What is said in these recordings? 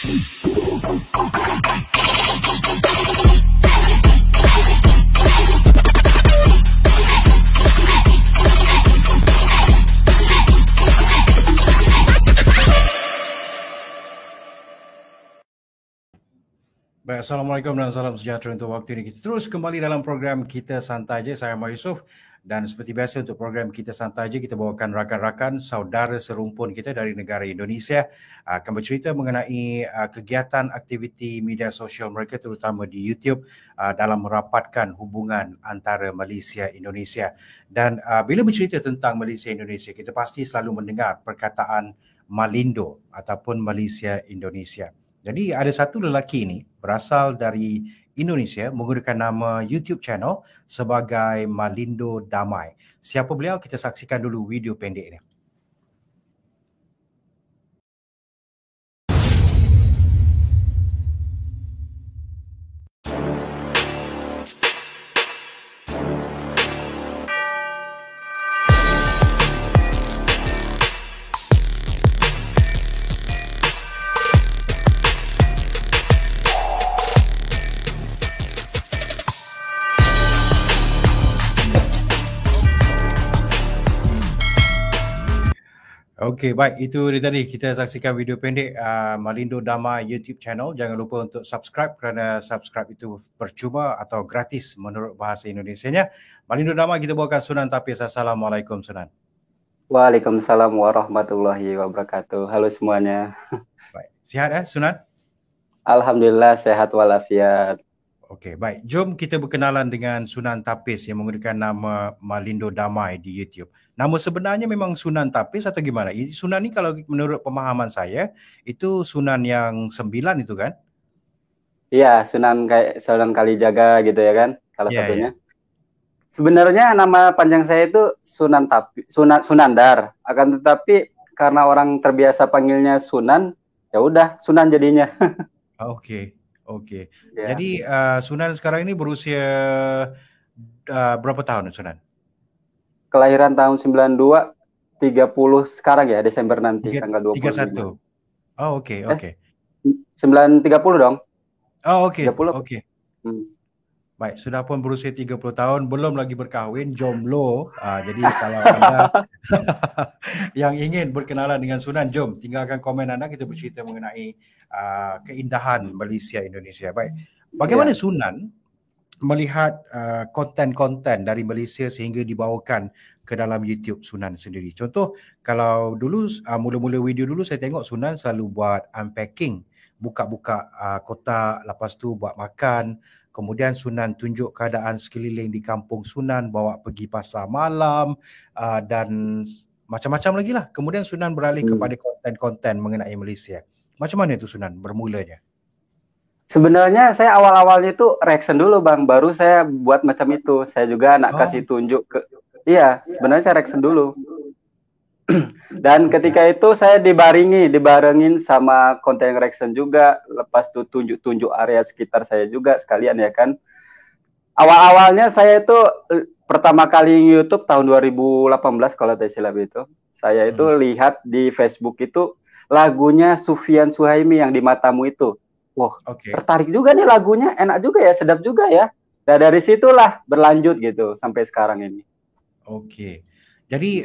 Baik, Assalamualaikum dan salam sejahtera untuk waktu ini. Kita terus kembali dalam program Kita Santai Je. Saya Ahmad Yusof dan seperti biasa untuk program Kita Santai Je, kita bawakan rakan-rakan saudara serumpun kita dari negara Indonesia akan bercerita mengenai kegiatan aktiviti media sosial mereka terutama di YouTube dalam merapatkan hubungan antara Malaysia Indonesia. Dan bila bercerita tentang Malaysia Indonesia, kita pasti selalu mendengar perkataan Malindo ataupun Malaysia Indonesia. Jadi ada satu lelaki ini berasal dari Indonesia menggunakan nama YouTube channel sebagai Malindo Damai. Siapa beliau? Kita saksikan dulu video pendek ini. Okey, baik. Itu dia tadi. Kita saksikan video pendek Malindo Damai YouTube channel. Jangan lupa untuk subscribe kerana subscribe itu percuma atau gratis menurut bahasa Indonesianya. Malindo Damai kita bawakan Sunan Tapis. Assalamualaikum Sunan. Waalaikumsalam warahmatullahi wabarakatuh. Halo semuanya. Baik. Sihat Sunan? Alhamdulillah sehat walafiat. Okey, baik. Jom kita berkenalan dengan Sunan Tapis yang menggunakan nama Malindo Damai di YouTube. Nama sebenarnya memang Sunan Tapis atau gimana? Sunan ni kalau menurut pemahaman saya, itu Sunan yang 9 itu kan? Iya, Sunan Kalijaga gitu ya kan, salah satunya. Yeah. Sebenarnya nama panjang saya itu Sunandar. Akan tetapi karena orang terbiasa panggilnya Sunan, ya udah Sunan jadinya. Okey. Ya. Jadi Sunan sekarang ini berusia berapa tahun Sunan? Kelahiran tahun 92, 30 sekarang ya, Desember nanti tanggal 25. 31. Oh, okey. 930 dong. Oh, okey. 30. Okey. Baik, sudah pun berusia 30 tahun, belum lagi berkahwin, jomblo. Jadi kalau anda yang ingin berkenalan dengan Sunan, jom tinggalkan komen anda, kita bercerita mengenai keindahan Malaysia Indonesia. Baik, bagaimana Sunan melihat konten-konten dari Malaysia sehingga dibawakan ke dalam YouTube Sunan sendiri? Contoh, kalau dulu mula-mula video dulu saya tengok Sunan selalu buat unpacking, buka-buka kotak, lepas tu buat makan. Kemudian Sunan tunjuk keadaan sekeliling di kampung Sunan, bawa pergi pasar malam dan macam-macam lagi lah. Kemudian Sunan beralih kepada konten-konten mengenai Malaysia. Macam mana itu Sunan bermulanya? Sebenarnya saya awal-awalnya itu reaction dulu Bang, baru saya buat macam itu. Saya juga kasih tunjuk ke... Iya, sebenarnya saya reaction dulu. Dan ketika itu saya dibarengin sama konten reaction juga. Lepas itu tunjuk-tunjuk area sekitar saya juga sekalian ya kan. Awal-awalnya saya itu pertama kali YouTube tahun 2018 kalau tidak silap itu. Saya itu lihat di Facebook itu lagunya Sufyan Suhaimi yang Di Matamu itu. Wah, tertarik juga nih lagunya, enak juga ya, sedap juga ya. Dan dari situlah berlanjut gitu sampai sekarang ini. Okey. Jadi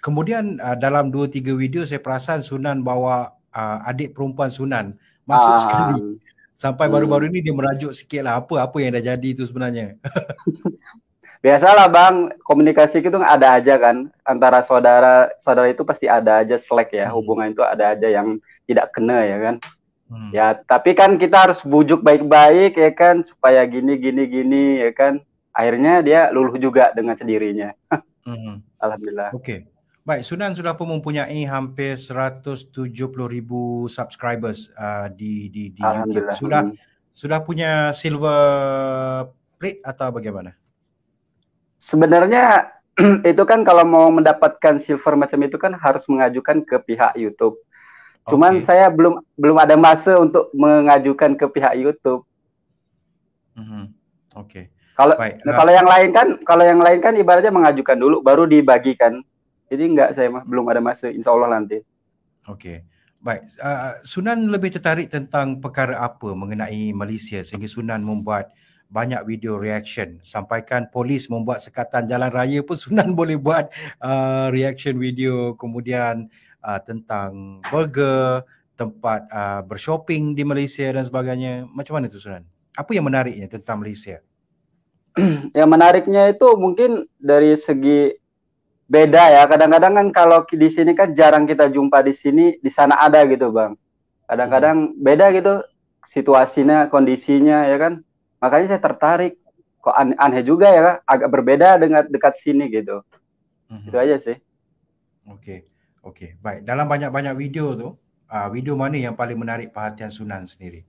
kemudian dalam 2-3 video saya perasan Sunan bawa adik perempuan Sunan masuk sekali. Sampai baru-baru ini dia merajuk sikit lah apa yang dah jadi itu sebenarnya. Biasalah Bang, komunikasi itu ada aja kan. Antara saudara itu pasti ada aja slack ya. Hubungan itu ada aja yang tidak kena ya kan. Ya, tapi kan kita harus bujuk baik-baik ya kan, supaya gini ya kan. Akhirnya dia luluh juga dengan sendirinya. Alhamdulillah. Okey. Baik, Sunan sudah pun mempunyai hampir 170,000 subscribers di YouTube. Sudah punya silver plate atau bagaimana? Sebenarnya itu kan kalau mau mendapatkan silver macam itu kan harus mengajukan ke pihak YouTube. Cuman saya belum ada masa untuk mengajukan ke pihak YouTube. Okey. Kalau yang lain kan ibaratnya mengajukan dulu baru dibagikan. Jadi saya belum ada masa, insya Allah nanti. Okey. Baik, Sunan lebih tertarik tentang perkara apa mengenai Malaysia sehingga Sunan membuat banyak video reaction, sampaikan polis membuat sekatan jalan raya pun Sunan boleh buat reaction video, kemudian tentang burger, tempat bershopping di Malaysia dan sebagainya. Macam mana tu Sunan? Apa yang menariknya tentang Malaysia? Yang menariknya itu mungkin dari segi beda ya. Kadang-kadang kan kalau di sini kan jarang kita jumpa di sini, di sana ada gitu bang. Kadang-kadang beda gitu situasinya, kondisinya ya kan. Makanya saya tertarik. Kok aneh juga ya kan, agak berbeda dengan dekat sini gitu. Itu aja sih. Okey. Baik, dalam banyak-banyak video tu, video mana yang paling menarik perhatian Sunan sendiri?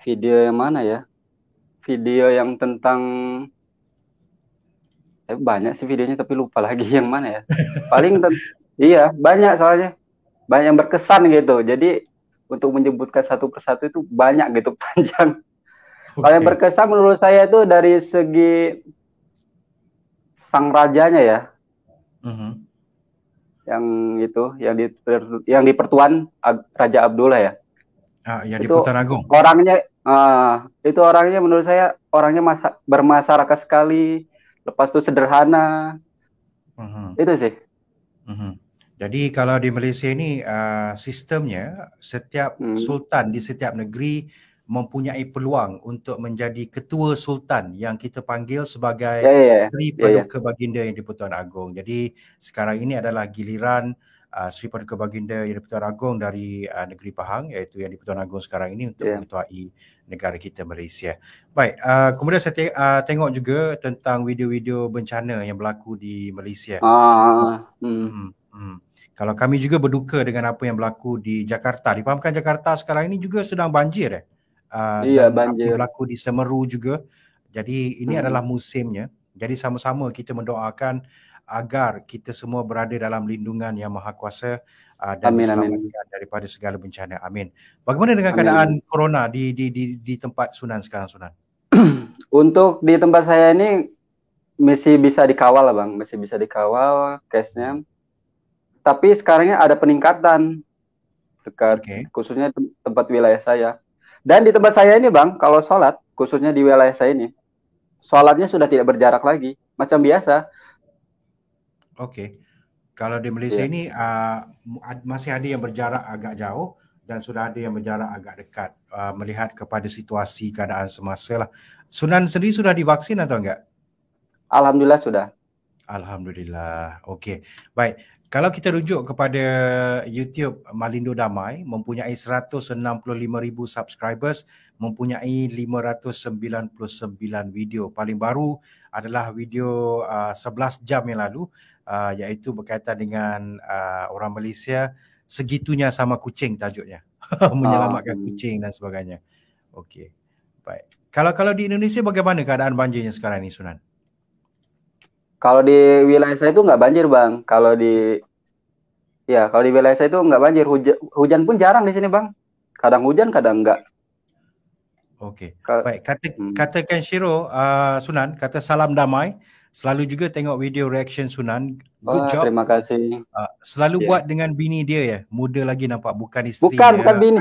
Video yang mana ya? Video yang tentang banyak sih videonya tapi lupa lagi yang mana ya. Paling iya, banyak soalnya. Banyak yang berkesan gitu. Jadi untuk menyebutkan satu persatu itu banyak gitu panjang. Paling berkesan menurut saya itu dari segi sang rajanya ya. Yang itu, yang di Pertuan Raja Abdullah ya. Yang itu di Putan Agong. Itu orangnya menurut saya orangnya bermasyarakat sekali. Lepas itu sederhana. Itu sih. Jadi kalau di Malaysia ni sistemnya setiap sultan di setiap negeri mempunyai peluang untuk menjadi ketua sultan yang kita panggil sebagai Sri Paduka Baginda Yang di-Pertuan Agong. Jadi sekarang ini adalah giliran Sri Paduka Baginda Yang di-Pertuan Agong dari negeri Pahang, iaitu Yang di-Pertuan Agong sekarang ini untuk mengetuai negara kita Malaysia. Baik, kemudian saya tengok juga tentang video-video bencana yang berlaku di Malaysia. Kalau kami juga berduka dengan apa yang berlaku di Jakarta. Difahamkan Jakarta sekarang ini juga sedang banjir dan banjir. apa berlaku di Semeru juga. Jadi ini adalah musimnya. Jadi sama-sama kita mendoakan agar kita semua berada dalam lindungan Yang Maha Kuasa dan diselamatkan daripada segala bencana. Amin. Bagaimana dengan keadaan corona di tempat Sunan sekarang, Sunan? Untuk di tempat saya ini masih bisa dikawal, Bang. Masih bisa dikawal case-nya. Tapi sekarangnya ada peningkatan dekat khususnya tempat wilayah saya. Dan di tempat saya ini Bang, kalau sholat, khususnya di wilayah saya ini, sholatnya sudah tidak berjarak lagi, macam biasa. Kalau di Malaysia ini masih ada yang berjarak agak jauh dan sudah ada yang berjarak agak dekat melihat kepada situasi keadaan semasa lah. Sunan sendiri sudah divaksin atau enggak? Alhamdulillah sudah. Alhamdulillah. Okey. Baik. Kalau kita rujuk kepada YouTube Malindo Damai, mempunyai 165,000 subscribers, mempunyai 599 video. Paling baru adalah video 11 jam yang lalu, iaitu berkaitan dengan orang Malaysia segitunya sama kucing tajuknya. Menyelamatkan kucing dan sebagainya. Okey. Baik. Kalau di Indonesia bagaimana keadaan banjirnya sekarang ni, Sunan? Kalau di wilayah saya itu nggak banjir Bang. Kalau di wilayah saya itu nggak banjir. Hujan pun jarang di sini Bang. Kadang hujan, kadang enggak. Okey. Baik, katakan Shiro, Sunan, kata salam damai. Selalu juga tengok video reaction Sunan. Good job. Terima kasih. Selalu buat dengan bini dia ya. Muda lagi nampak, bukan isteri. Bukan bini.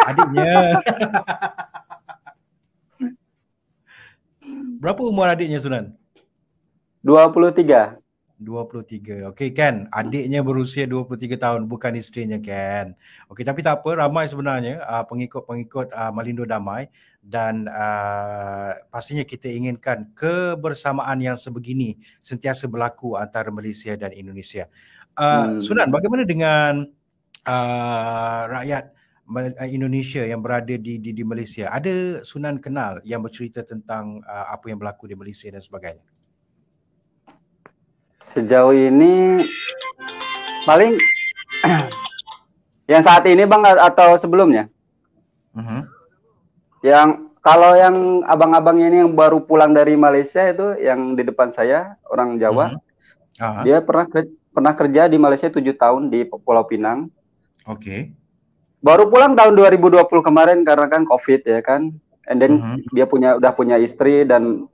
Adiknya. Berapa umur adiknya Sunan? 23. Okey Ken, adiknya berusia 23 tahun, bukan isterinya Ken. Okey, tapi tak apa, ramai sebenarnya pengikut-pengikut Malindo Damai dan pastinya kita inginkan kebersamaan yang sebegini sentiasa berlaku antara Malaysia dan Indonesia. Sunan, bagaimana dengan rakyat Indonesia yang berada di Malaysia? Ada Sunan kenal yang bercerita tentang apa yang berlaku di Malaysia dan sebagainya? Sejauh ini paling yang saat ini Bang atau sebelumnya? Yang kalau yang abang-abang ini yang baru pulang dari Malaysia itu yang di depan saya orang Jawa, dia pernah kerja di Malaysia 7 tahun di Pulau Pinang. Okey. Baru pulang tahun 2020 kemarin karena kan COVID ya kan. And then dia udah punya istri dan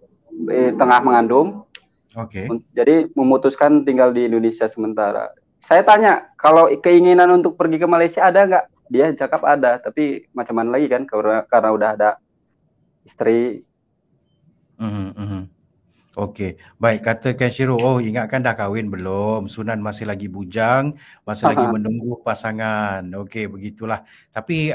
tengah mengandung. Okey. Jadi memutuskan tinggal di Indonesia sementara. saya tanya kalau keinginan untuk pergi ke Malaysia ada nggak? Dia cakap ada, tapi macam mana lagi kan karena udah ada istri. Okey, baik kata Kenshiro, oh ingatkan dah kahwin belum? Sunan masih lagi bujang, masih lagi menunggu pasangan. Okey, begitulah. Tapi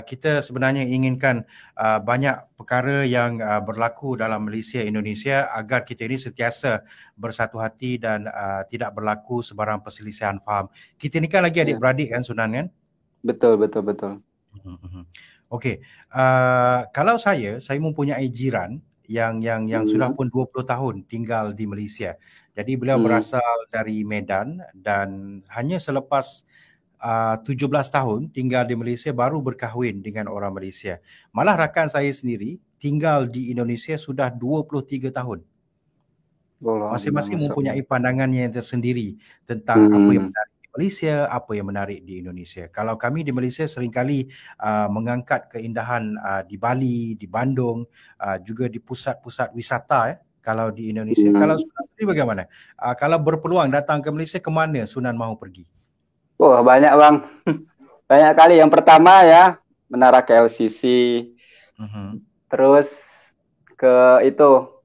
kita sebenarnya inginkan banyak perkara yang berlaku dalam Malaysia, Indonesia agar kita ini sentiasa bersatu hati dan tidak berlaku sebarang perselisihan faham. Kita ni kan lagi adik-beradik kan Sunan kan? Betul, betul, betul. Okey, kalau saya mempunyai jiran yang sudah pun 20 tahun tinggal di Malaysia. Jadi beliau berasal dari Medan dan hanya selepas 17 tahun tinggal di Malaysia baru berkahwin dengan orang Malaysia. Malah rakan saya sendiri tinggal di Indonesia sudah 23 tahun. Masing-masing mempunyai pandangannya yang tersendiri tentang apa yang menarik di Malaysia, apa yang menarik di Indonesia. Kalau kami di Malaysia seringkali mengangkat keindahan di Bali, di Bandung, juga di pusat-pusat wisata kalau di Indonesia. Kalau Sunan sendiri bagaimana? Kalau berpeluang datang ke Malaysia, ke mana Sunan mahu pergi? Oh, banyak bang. Banyak kali. Yang pertama ya, Menara KLCC. Terus ke itu,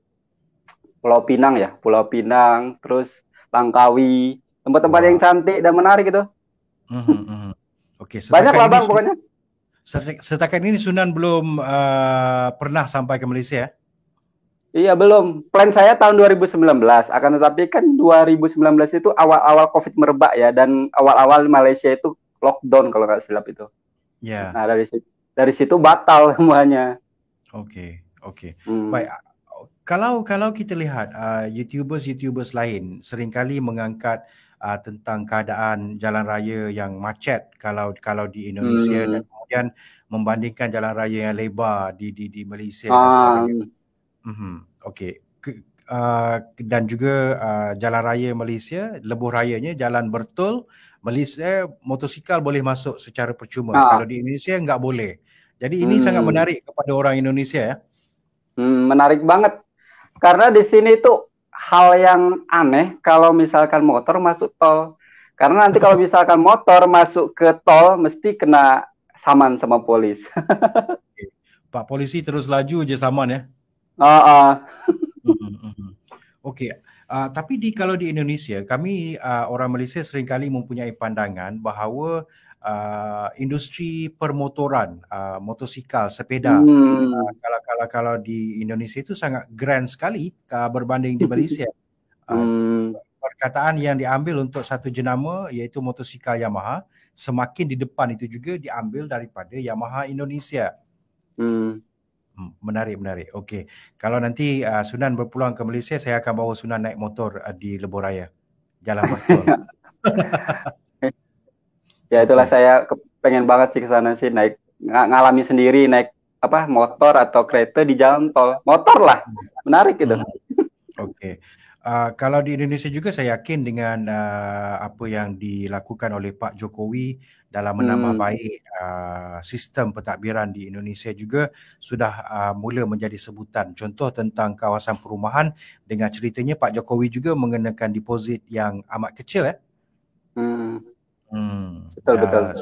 Pulau Pinang ya, Pulau Pinang, terus Langkawi, tempat-tempat yang cantik dan menarik itu. Okey, banyak lah bang pokoknya. Setakat ini Sunan belum pernah sampai ke Malaysia ya? Iya belum. Plan saya tahun 2019, akan tetapi kan 2019 itu awal-awal COVID merebak ya, dan awal-awal Malaysia itu lockdown kalau nggak silap itu. Ya. Nah dari situ batal semuanya. Okey. Baik. Kalau kita lihat YouTubers lain seringkali mengangkat tentang keadaan jalan raya yang macet kalau di Indonesia dan kemudian membandingkan jalan raya yang lebar di Malaysia dan sebagainya. Okey. Dan juga jalan raya Malaysia, lebuh rayanya jalan bertul. Malaysia motosikal boleh masuk secara percuma. Kalau di Indonesia enggak boleh. Jadi ini sangat menarik kepada orang Indonesia ya. Menarik banget. Karena di sini tuh hal yang aneh kalau misalkan motor masuk tol. Karena nanti kalau misalkan motor masuk ke tol mesti kena saman sama polis. Pak polisi terus laju je saman ya. Okey. Tapi kalau di Indonesia, kami orang Malaysia seringkali mempunyai pandangan bahawa industri permotoran, motosikal, sepeda, kalau di Indonesia itu sangat grand sekali berbanding di Malaysia. Perkataan yang diambil untuk satu jenama iaitu motosikal Yamaha, semakin di depan itu juga diambil daripada Yamaha Indonesia. Menarik. Okey. Kalau nanti Sunan berpeluang ke Malaysia, saya akan bawa Sunan naik motor di lebuh raya. Jalan bertol. Ya itulah saya pengen banget sih ke sana sih, naik ngalami sendiri naik motor atau kereta di jalan tol. Motor lah. Menarik gitu. Okey. Kalau di Indonesia juga saya yakin dengan apa yang dilakukan oleh Pak Jokowi dalam menambah baik sistem pentadbiran di Indonesia juga sudah mula menjadi sebutan. Contoh tentang kawasan perumahan, dengan ceritanya Pak Jokowi juga mengenakan deposit yang amat kecil Betul.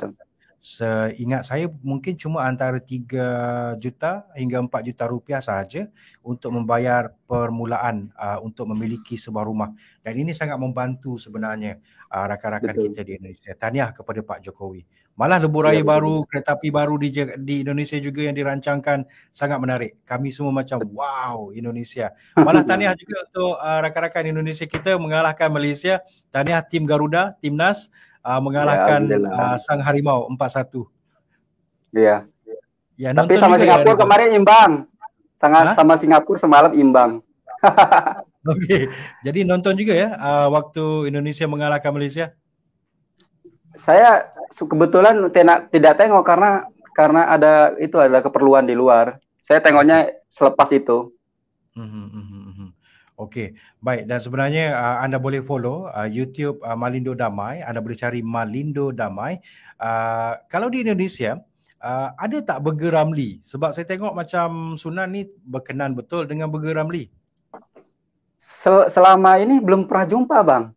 Seingat saya mungkin cuma antara 3 juta hingga 4 juta rupiah sahaja untuk membayar permulaan untuk memiliki sebuah rumah. Dan ini sangat membantu sebenarnya rakan-rakan kita di Indonesia. Tahniah kepada Pak Jokowi. Malah lebuh raya baru, kereta api baru di Indonesia juga yang dirancangkan sangat menarik. Kami semua macam wow, Indonesia. Malah tahniah juga untuk rakan-rakan Indonesia kita mengalahkan Malaysia. Tahniah tim Garuda, Timnas mengalahkan Sang Harimau 4-1. Iya. Ya, tapi sama Singapura kemarin imbang. Sama Singapura semalam imbang. Okey. Jadi nonton juga ya waktu Indonesia mengalahkan Malaysia? Saya kebetulan tidak tengok karena ada keperluan di luar. Saya tengoknya selepas itu. Okey, baik. Dan sebenarnya anda boleh follow YouTube Malindo Damai. Anda boleh cari Malindo Damai. Kalau di Indonesia, ada tak Burger Ramly? Sebab saya tengok macam Sunan ni berkenan betul dengan Burger Ramly. Selama ini belum pernah jumpa bang.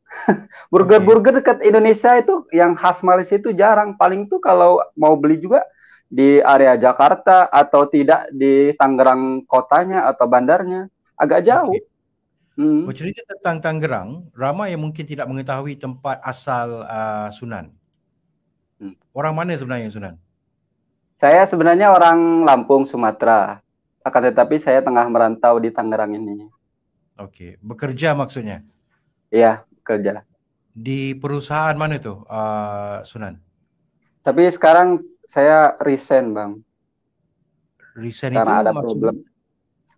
Burger-burger dekat Indonesia itu yang khas Malaysia itu jarang. Paling tuh kalau mau beli juga di area Jakarta atau tidak di Tangerang kotanya atau bandarnya. Agak jauh. Okey. Hmm. Bercerita tentang Tangerang, ramai yang mungkin tidak mengetahui tempat asal Sunan. Hmm. Orang mana sebenarnya Sunan? Saya sebenarnya orang Lampung, Sumatera. Akan tetapi saya tengah merantau di Tangerang ini. Okey, bekerja maksudnya? Iya, kerja. Di perusahaan mana tu Sunan? Tapi sekarang saya resign, Bang. Resign itu Karena ada maksudnya? problem.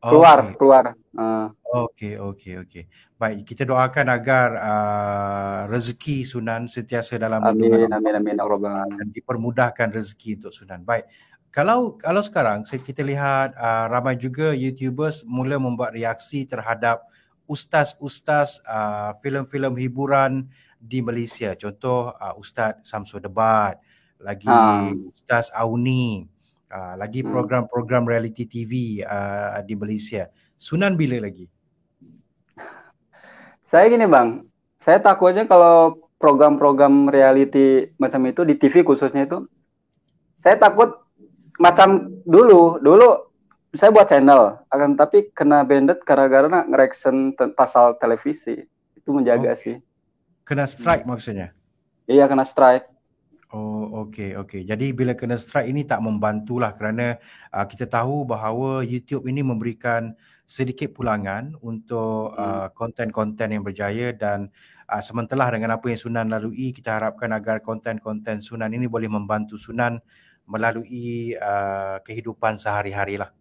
Okey. Keluar. Okey. Baik, kita doakan agar rezeki Sunan sentiasa dalam lindungan Amin, Allah amin, amin. Ya Rabbal dan Alamin. dipermudahkan rezeki untuk Sunan. Baik. Kalau sekarang kita lihat ramai juga YouTubers mula membuat reaksi terhadap ustaz-ustaz filem-filem hiburan di Malaysia. Contoh Ustaz Samsul Debat, Ah, lagi Ustaz Auni, lagi hmm. program-program reality TV di Malaysia. Sunan bila lagi? Saya gini, Bang. Saya takutnya kalau program-program reality macam itu di TV khususnya itu, saya takut macam dulu saya buat channel, akan tapi kena banned gara-gara nge-reaction pasal televisi. Itu menjaga Okey. sih. Kena strike maksudnya? Iya, kena strike. Oh, okey. Jadi bila kena strike ini tak membantulah kerana kita tahu bahawa YouTube ini memberikan sedikit pulangan untuk Hmm. konten-konten yang berjaya dan sementara dengan apa yang Sunan lalui, kita harapkan agar konten-konten Sunan ini boleh membantu Sunan melalui kehidupan sehari-hari lah.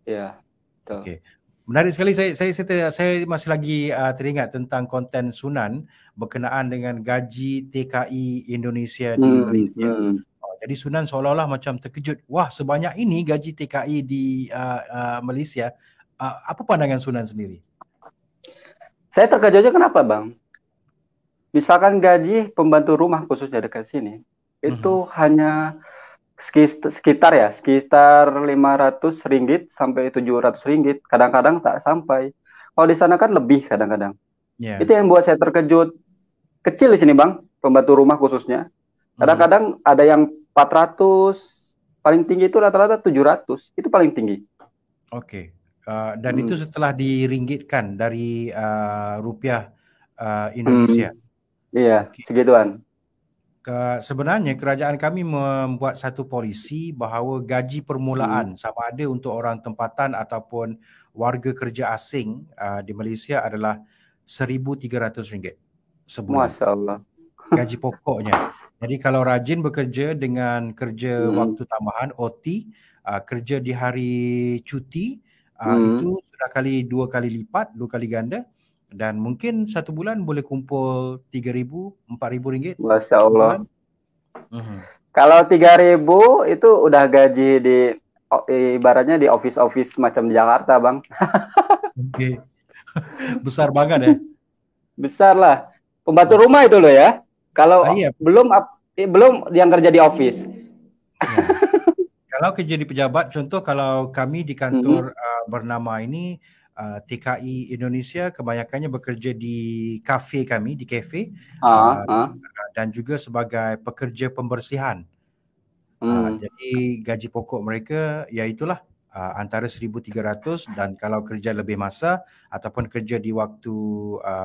Iya, betul. Okey. Menarik sekali, saya masih lagi teringat tentang konten Sunan berkenaan dengan gaji TKI Indonesia di Hmm, Malaysia. hmm. Jadi Sunan seolah-olah macam terkejut. Wah, sebanyak ini gaji TKI di Malaysia. Apa pandangan Sunan sendiri? Saya terkejutnya kenapa, Bang? Misalkan gaji pembantu rumah khususnya dekat sini, Mhm. itu hanya sekitar RM500 sampai RM700. Kadang-kadang tak sampai. Kalau di sana kan lebih kadang-kadang. Ya. Itu yang buat saya terkejut. Kecil di sini, Bang, pembantu rumah khususnya. Mhm. Kadang-kadang ada yang 400, paling tinggi itu rata-rata 700. Itu paling tinggi. Okey. Dan itu Hmm. setelah diringgitkan dari rupiah Hmm. Indonesia. Iya, Okey. segituan. Sebenarnya kerajaan kami membuat satu polisi bahawa gaji Hmm. permulaan sama ada untuk orang tempatan ataupun warga kerja asing di Malaysia adalah RM1,300 sebulan. Masya Allah. Gaji pokoknya. Jadi kalau rajin bekerja dengan kerja Hmm. waktu tambahan OT, kerja di hari cuti, Hmm. itu sudah dua kali lipat, dua kali ganda dan mungkin satu bulan boleh kumpul RM3,000, RM4,000 Masya Allah. sebulan. Mhm. Kalau 3.000 itu udah gaji di ibaratnya di office-office macam di Jakarta, Bang. Okey. Besar banget ya? Besar lah. Pembantu Okey. rumah itu loh ya. Kalau Iya, belum yang kerja di office. ya. Kalau kerja di pejabat, contoh kalau kami di Mhm. kantor bernama ini TKI Indonesia, kebanyakannya bekerja di kafe kami, di kafe uh, Ah. dan juga sebagai pekerja pembersihan. Hmm. Jadi gaji pokok mereka iaitulah antara 1,300 dan kalau kerja lebih masa ataupun kerja di waktu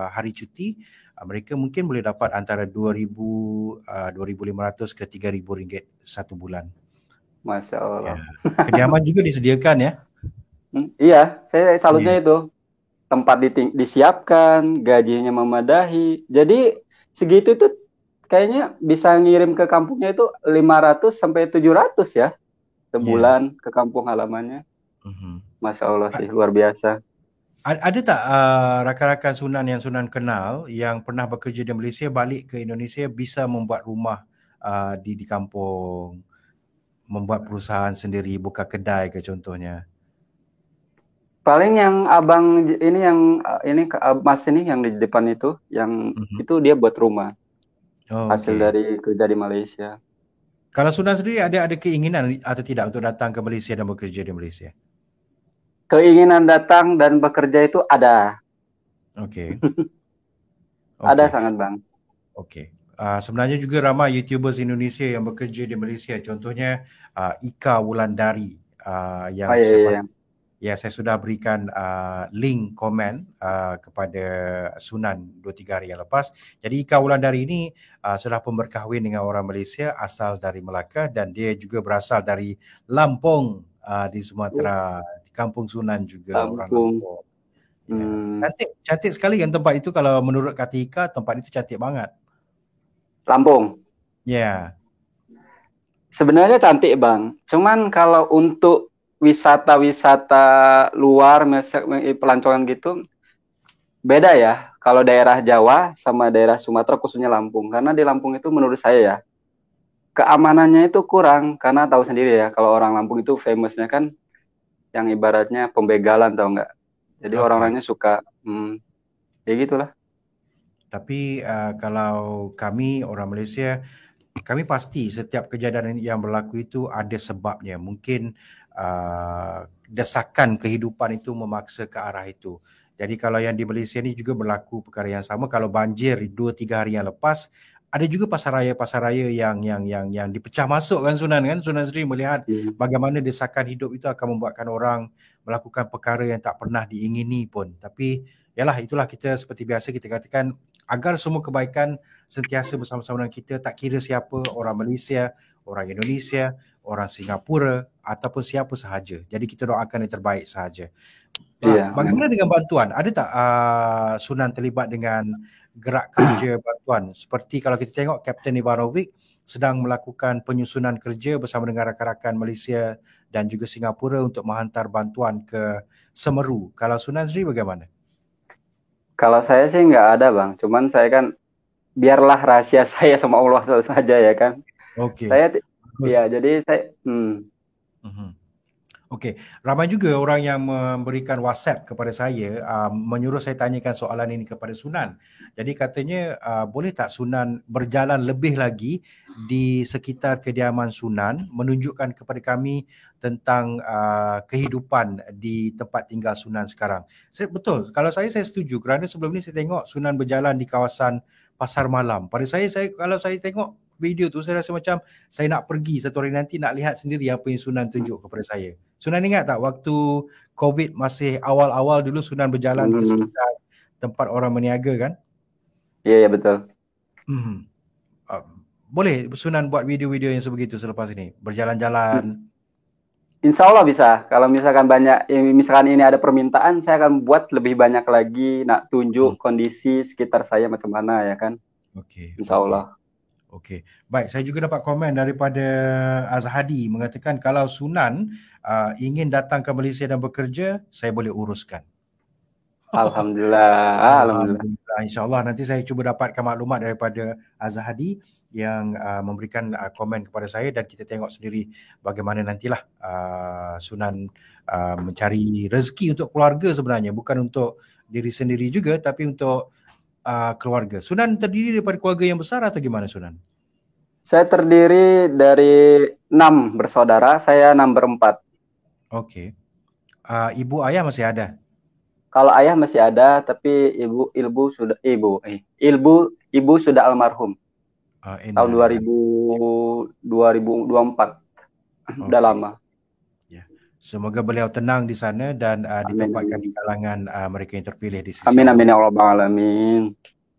hari cuti, mereka mungkin boleh dapat antara 2,000, 2,500 ke 3,000 ringgit satu bulan. Masya Ya. Allah. Kediaman juga disediakan ya. Iya, saya Ya. salutnya itu. Tempat disiapkan, gajinya memadahi. Jadi segitu tuh kayaknya bisa ngirim ke kampungnya itu 500 sampai 700 ya Ya. sebulan ke kampung halamannya. Mhm. Masya Allah sih, luar biasa. Ada tak rakan-rakan Sunan yang Sunan kenal yang pernah bekerja di Malaysia balik ke Indonesia bisa membuat rumah di kampung, membuat perusahaan sendiri, buka kedai ke contohnya? Paling yang abang ini mas ini yang di depan itu, yang Mhm. itu dia buat rumah Oh, hasil okey. dari kerja di Malaysia. Kalau Sunan sendiri ada keinginan atau tidak untuk datang ke Malaysia dan bekerja di Malaysia? Keinginan datang dan bekerja itu ada. Okey. Ada Okey. sangat bang. Okey. Sebenarnya juga ramai YouTubers Indonesia yang bekerja di Malaysia. Contohnya Ika Wulandari Oh yang iya, iya, iya. saya sudah berikan link komen kepada Sunan 2-3 hari yang lepas. Jadi Ika Wulandari ini sudah pun berkahwin dengan orang Malaysia asal dari Melaka dan dia juga berasal dari Lampung di Oh, Sumatera, di Kampung Sunan juga orang Lampung. Lampung. Ya. Hmm, Cantik sekali kan tempat itu kalau menurut kata Ika tempat itu cantik banget. Lampung. Ya. Sebenarnya cantik bang. Cuman kalau untuk wisata-wisata luar, pelancongan gitu, beda ya. Kalau daerah Jawa sama daerah Sumatera, khususnya Lampung. Karena di Lampung itu menurut saya ya, keamanannya itu kurang. Karena tahu sendiri ya, kalau orang Lampung itu famousnya kan yang ibaratnya pembegalan, tau nggak? Jadi Oke. orang-orangnya suka, ya gitulah. Tapi kalau kami orang Malaysia, kami pasti setiap kejadian yang berlaku itu ada sebabnya. Mungkin desakan kehidupan itu memaksa ke arah itu. Jadi kalau yang di Malaysia ni juga berlaku perkara yang sama. Kalau banjir 2-3 hari yang lepas, ada juga pasar raya yang dipecah masuk kan Sunan kan. Sunan sendiri melihat Hmm. bagaimana desakan hidup itu akan membuatkan orang melakukan perkara yang tak pernah diingini pun. Tapi yalah, itulah kita seperti biasa kita katakan agar semua kebaikan sentiasa bersama-sama dengan kita, tak kira siapa, orang Malaysia, orang Indonesia, orang Singapura ataupun siapa sahaja. Jadi kita doakan yang terbaik sahaja. Iya, Bagaimana dengan bantuan? Ada tak Sunan terlibat dengan gerak kerja bantuan? Seperti kalau kita tengok Kapten Ivanovic sedang melakukan penyusunan kerja bersama dengan rakan-rakan Malaysia dan juga Singapura untuk menghantar bantuan ke Semeru. Kalau Sunan sendiri bagaimana? kalau saya sih nggak ada bang. Cuman saya kan biarlah rahasia saya sama Allah saja ya kan. Okey. Saya, ya Bagus. jadi saya, Mhm. Okey, ramai juga orang yang memberikan WhatsApp kepada saya, menyuruh saya tanyakan soalan ini kepada Sunan. Jadi katanya, boleh tak Sunan berjalan lebih lagi di sekitar kediaman Sunan, menunjukkan kepada kami tentang kehidupan di tempat tinggal Sunan sekarang. Betul, kalau saya setuju kerana sebelum ni saya tengok Sunan berjalan di kawasan Pasar Malam. Pada saya kalau saya tengok video tu saya rasa macam saya nak pergi satu hari nanti nak lihat sendiri apa yang Sunan tunjuk kepada saya. Sunan ingat tak waktu COVID masih awal-awal dulu Sunan berjalan ke hmm, sekitar tempat orang berniaga kan? iya ya betul. Mhm. Uh, Boleh Sunan buat video-video yang sebegitu selepas ini? Berjalan-jalan. Insya Allah bisa. Kalau misalkan misalkan ini ada permintaan, saya akan buat lebih banyak lagi, nak Hmm. tunjuk kondisi sekitar saya macam mana ya kan. Okey, Insya okey. Allah. Okey. Baik, saya juga dapat komen daripada Azhadi mengatakan kalau Sunan ingin datang ke Malaysia dan bekerja, saya boleh uruskan. Alhamdulillah, alhamdulillah. Alhamdulillah, insyaAllah nanti saya cuba dapatkan maklumat daripada Azhadi yang memberikan komen kepada saya dan kita tengok sendiri bagaimana nantilah Sunan mencari rezeki untuk keluarga sebenarnya, bukan untuk diri sendiri juga tapi untuk keluarga. Sunan terdiri daripada keluarga yang besar atau gimana Sunan? Saya terdiri dari 6 bersaudara, saya nomor 4. Okey. Ibu ayah masih ada? Kalau ayah masih ada, tapi ibu sudah almarhum tahun Innalillahi. 2024. Udah Okey. lama. Ya. Semoga beliau tenang di sana dan Amin, ditempatkan di amin. kalangan mereka yang terpilih di sisi Amin, Allah. amin ya Allah alamin.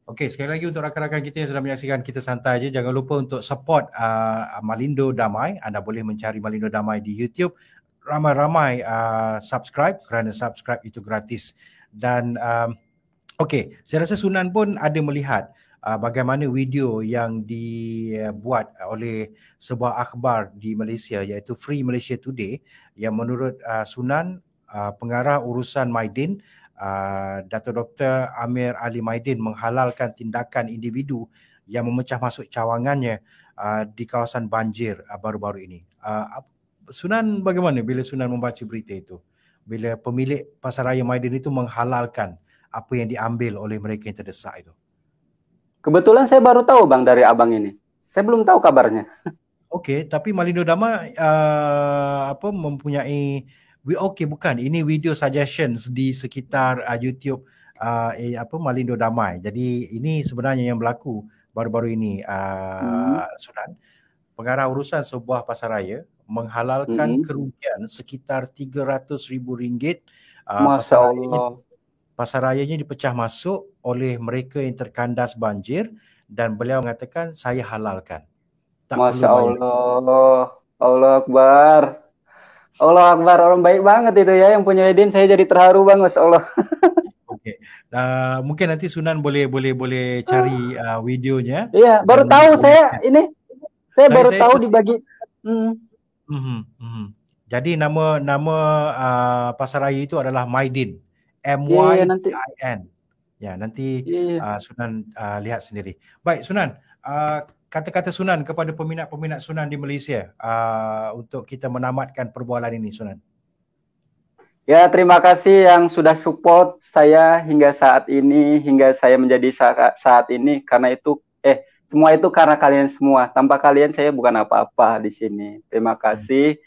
Okey, sekali lagi untuk rakan-rakan kita yang sedang menyaksikan Kita Santai Je, jangan lupa untuk support Malindo Damai. Anda boleh mencari Malindo Damai di YouTube. Ramai-ramai subscribe kerana subscribe itu gratis. Dan okey, saya rasa Sunan pun ada melihat bagaimana video yang dibuat oleh sebuah akhbar di Malaysia iaitu Free Malaysia Today yang menurut Sunan pengarah urusan Maidin Dato' Dr. Amir Ali Maidin menghalalkan tindakan individu yang memecah masuk cawangannya di kawasan banjir baru-baru ini. Sunan bagaimana bila Sunan membaca berita itu? Bila pemilik Pasaraya Maidin itu menghalalkan apa yang diambil oleh mereka yang terdesak itu. Kebetulan saya baru tahu Bang dari abang ini. Saya belum tahu kabarnya. Okey, tapi Malindo Dama mempunyai okey bukan, ini video suggestions di sekitar YouTube Malindo Damai. Jadi ini sebenarnya yang berlaku baru-baru ini, Sunan. Pengarah urusan sebuah pasaraya menghalalkan kerugian sekitar RM300,000. Masya Allah. Pasarayanya dipecah masuk oleh mereka yang terkandas banjir dan beliau mengatakan saya halalkan. Tak Masya perlu bayar. Allah. Allah Akbar. Allah Akbar, orang baik banget itu ya yang punya Edin. Saya jadi terharu bang, Masya Allah. Okey. Mungkin nanti Sunan boleh cari videonya. Iya, baru tahu saya ini. Saya baru tahu dibagi. Jadi nama pasaraya itu adalah Maidin. MYDIN. Ya, nanti Sunan lihat sendiri. Baik, Sunan. Kata-kata Sunan kepada peminat-peminat Sunan di Malaysia untuk kita menamatkan perbualan ini, Sunan. Ya, terima kasih yang sudah support saya hingga saat ini, hingga saya menjadi saat ini. Karena itu, semua itu karena kalian semua. Tanpa kalian saya bukan apa-apa di sini. Terima kasih.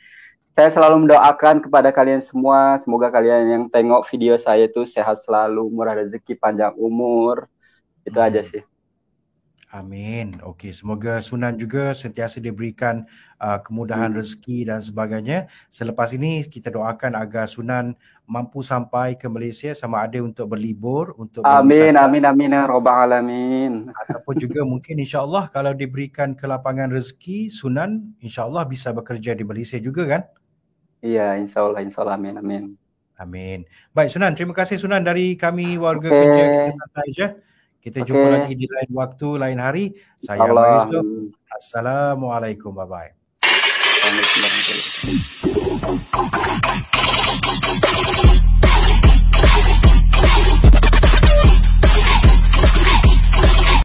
Saya selalu mendoakan kepada kalian semua. Semoga kalian yang tengok video saya itu sehat selalu, murah rezeki, panjang umur. Itu aja sih. Amin. Okey, semoga Sunan juga sentiasa diberikan kemudahan rezeki dan sebagainya. Selepas ini kita doakan agar Sunan mampu sampai ke Malaysia sama ada untuk berlibur, untuk amin, amin, amin ya rabbal alamin. Ataupun juga mungkin insya-Allah kalau diberikan kelapangan rezeki, Sunan insya-Allah bisa bekerja di Malaysia juga kan? Iya, insya-Allah, amin, amin. Amin. Baik Sunan, terima kasih Sunan dari kami warga kerja kita santai je. Kita jumpa lagi di lain waktu, lain hari. Saya Ahmad Yusof. Assalamualaikum. Bye-bye.